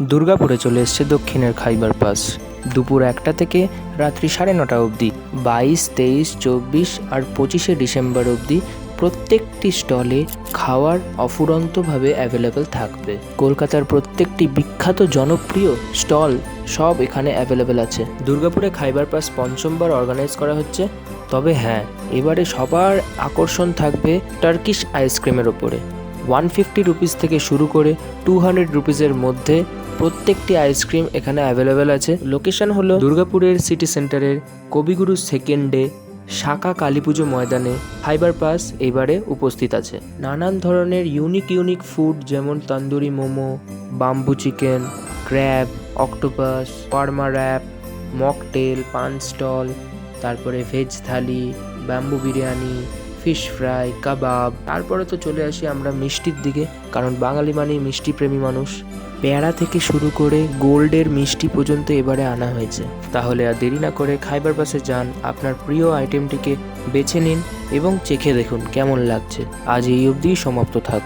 দুর্গাপুরে চলে এসছে দক্ষিণের খাইবার পাস। দুপুর 1টা থেকে রাত্রি 9:30 অবধি 22, 23, 24 আর 25শে ডিসেম্বর অবধি প্রত্যেকটি স্টলে খাওয়ার অফুরন্তভাবে অ্যাভেলেবেল থাকবে। কলকাতার প্রত্যেকটি বিখ্যাত জনপ্রিয় স্টল সব এখানে অ্যাভেলেবেল আছে। দুর্গাপুরে খাইবার পাস পঞ্চমবার অর্গানাইজ করা হচ্ছে। তবে হ্যাঁ, এবারে সবার আকর্ষণ থাকবে টার্কিশ আইসক্রিমের ওপরে। 150 রুপিস থেকে শুরু করে 200 রুপিসের মধ্যে প্রত্যেকটি আইসক্রিম এখানে অ্যাভেলেবেল আছে। লোকেশন হলো দুর্গাপুরের সিটি সেন্টারের কবিগুরু সেকেন্ডে শাখা কালী পুজো ময়দানে। খাইবার পাস এবারে উপস্থিত আছে। নানান ধরনের ইউনিক ফুড যেমন tandoori momo, bamboo chicken, crab, octopus, parma wrap, mocktail, paan stall, তারপরে veg thali, bamboo biryani, fish fry, kebab. তারপরে তো চলে আসি আমরা মিষ্টির দিকে, কারণ বাঙালি মানেই মিষ্টি প্রেমী মানুষ। পেয়ারা থেকে শুরু করে গোল্ডের মিষ্টি পর্যন্ত এবারে আনা হয়েছে। তাহলে আর দেরি না করে খাইবার পাসে যান, আপনার প্রিয় আইটেমটিকে বেছে নিন এবং চেখে দেখুন কেমন লাগছে। আজ এই অবধিই সমাপ্ত থাক।